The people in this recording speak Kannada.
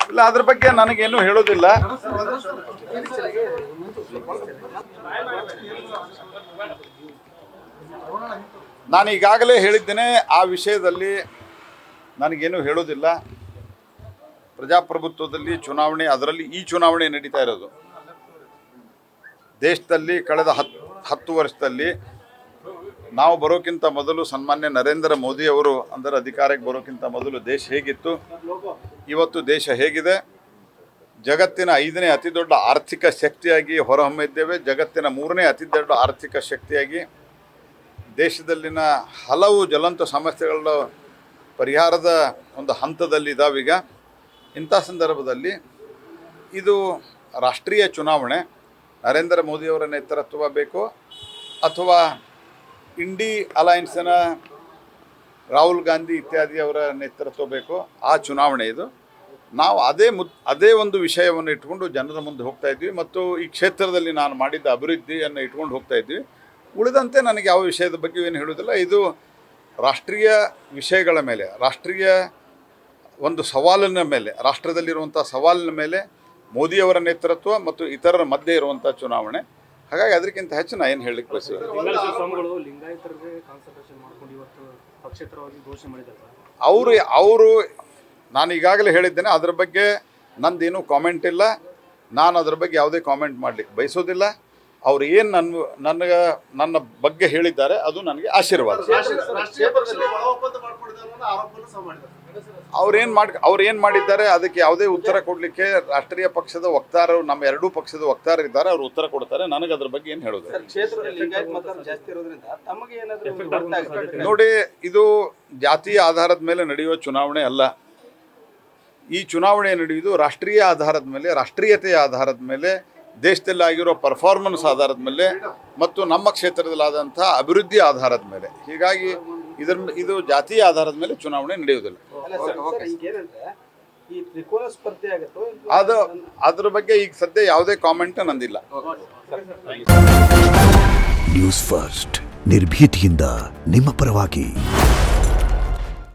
ಇಲ್ಲ, ಅದ್ರ ಬಗ್ಗೆ ನನಗೇನು ಹೇಳೋದಿಲ್ಲ. ನಾನು ಈಗಾಗಲೇ ಹೇಳಿದ್ದೇನೆ, ಆ ವಿಷಯದಲ್ಲಿ ನನಗೇನು ಹೇಳೋದಿಲ್ಲ. ಪ್ರಜಾಪ್ರಭುತ್ವದಲ್ಲಿ ಚುನಾವಣೆ, ಅದರಲ್ಲಿ ಈ ಚುನಾವಣೆ ನಡೀತಾ ಇರೋದು ದೇಶದಲ್ಲಿ ಕಳೆದ 10 ವರ್ಷದಲ್ಲಿ ನಾವು ಬರೋಕ್ಕಿಂತ ಮೊದಲು ಸನ್ಮಾನ್ಯ ನರೇಂದ್ರ ಮೋದಿ ಅವರು ಅಂದರೆ ಅಧಿಕಾರಕ್ಕೆ ಬರೋಕ್ಕಿಂತ ಮೊದಲು ದೇಶ ಹೇಗಿತ್ತು, ಇವತ್ತು ದೇಶ ಹೇಗಿದೆ, ಜಗತ್ತಿನ 5ನೇ ಅತಿ ದೊಡ್ಡ ಆರ್ಥಿಕ ಶಕ್ತಿಯಾಗಿ ಹೊರಹೊಮ್ಮಿದ್ದೇವೆ. ಜಗತ್ತಿನ 3ನೇ ಅತಿ ದೊಡ್ಡ ಆರ್ಥಿಕ ಶಕ್ತಿಯಾಗಿ ದೇಶದಲ್ಲಿನ ಹಲವು ಜ್ವಲಂತ ಸಮಸ್ಯೆಗಳ ಪರಿಹಾರದ ಒಂದು ಹಂತದಲ್ಲಿದ್ದಾವೀಗ. ಇಂಥ ಸಂದರ್ಭದಲ್ಲಿ ಇದು ರಾಷ್ಟ್ರೀಯ ಚುನಾವಣೆ. ನರೇಂದ್ರ ಮೋದಿಯವರ ನೇತೃತ್ವ ಬೇಕು ಅಥವಾ ಇಂಡಿ ಅಲಯನ್ಸಿನ ರಾಹುಲ್ ಗಾಂಧಿ ಇತ್ಯಾದಿ ಅವರ ನೇತೃತ್ವ ಬೇಕು, ಆ ಚುನಾವಣೆ ಇದು. ನಾವು ಅದೇ ಒಂದು ವಿಷಯವನ್ನು ಇಟ್ಕೊಂಡು ಜನರ ಮುಂದೆ ಹೋಗ್ತಾ ಇದ್ವಿ ಮತ್ತು ಈ ಕ್ಷೇತ್ರದಲ್ಲಿ ನಾನು ಮಾಡಿದ್ದ ಅಭಿವೃದ್ಧಿಯನ್ನು ಇಟ್ಕೊಂಡು ಹೋಗ್ತಾ ಇದ್ವಿ. ಉಳಿದಂತೆ ನನಗೆ ಯಾವ ವಿಷಯದ ಬಗ್ಗೆ ಏನು ಹೇಳೋದಿಲ್ಲ. ಇದು ರಾಷ್ಟ್ರೀಯ ವಿಷಯಗಳ ಮೇಲೆ, ರಾಷ್ಟ್ರೀಯ ಒಂದು ಸವಾಲಿನ ಮೇಲೆ, ರಾಷ್ಟ್ರದಲ್ಲಿರುವಂಥ ಸವಾಲಿನ ಮೇಲೆ ಮೋದಿಯವರ ನೇತೃತ್ವ ಮತ್ತು ಇತರರ ಮಧ್ಯೆ ಇರುವಂಥ ಚುನಾವಣೆ. ಹಾಗಾಗಿ ಅದಕ್ಕಿಂತ ಹೆಚ್ಚು ನಾನು ಏನು ಹೇಳಲಿಕ್ಕೆ ಬಯಸ್ತೀನಿ. ಅವರು ನಾನು ಈಗಾಗಲೇ ಹೇಳಿದ್ದೇನೆ, ಅದರ ಬಗ್ಗೆ ನಂದೇನು ಕಾಮೆಂಟ್ ಇಲ್ಲ. ನಾನು ಅದ್ರ ಬಗ್ಗೆ ಯಾವುದೇ ಕಾಮೆಂಟ್ ಮಾಡಲಿಕ್ಕೆ ಬಯಸೋದಿಲ್ಲ. ಅವ್ರು ಏನು ನನ್ನ ಬಗ್ಗೆ ಹೇಳಿದ್ದಾರೆ ಅದು ನನಗೆ ಆಶೀರ್ವಾದ. ಅವ್ರೇನು ಮಾಡಿದ್ದಾರೆ ಅದಕ್ಕೆ ಯಾವುದೇ ಉತ್ತರ ಕೊಡಲಿಕ್ಕೆ ರಾಷ್ಟ್ರೀಯ ಪಕ್ಷದ ವಕ್ತಾರರು, ನಮ್ಮ ಎರಡೂ ಪಕ್ಷದ ವಕ್ತಾರರು ಇದ್ದಾರೆ, ಅವರು ಉತ್ತರ ಕೊಡ್ತಾರೆ. ನನಗೆ ಅದ್ರ ಬಗ್ಗೆ ಏನು ಹೇಳೋದು. ನೋಡಿ, ಇದು ಜಾತಿಯ ಆಧಾರದ ಮೇಲೆ ನಡೆಯುವ ಚುನಾವಣೆ ಅಲ್ಲ. ಈ ಚುನಾವಣೆ ನಡೆಯುವುದು ರಾಷ್ಟ್ರೀಯ ಆಧಾರದ ಮೇಲೆ, ರಾಷ್ಟ್ರೀಯತೆಯ ಆಧಾರದ ಮೇಲೆ, ದೇಶದಲ್ಲಿ ಆಗಿರೋ ಪರ್ಫಾರ್ಮೆನ್ಸ್ ಆಧಾರದ ಮೇಲೆ ಮತ್ತು ನಮ್ಮ ಕ್ಷೇತ್ರದಲ್ಲಾದಂಥ ಅಭಿವೃದ್ಧಿ ಆಧಾರದ ಮೇಲೆ. ಹೀಗಾಗಿ ಇದು ಜಾತಿಯ ಆಧಾರದ ಮೇಲೆ ಚುನಾವಣೆ ನಡೆಯುವುದಿಲ್ಲ. ಅದ್ರ ಬಗ್ಗೆ ಈಗ ಸದ್ಯ ಯಾವುದೇ ಕಾಮೆಂಟ್ ನಂದಿಲ್ಲ. ನ್ಯೂಸ್ ಫಸ್ಟ್, ನಿರ್ಭೀತಿಯಿಂದ ನಿಮ್ಮ ಪರವಾಗಿ.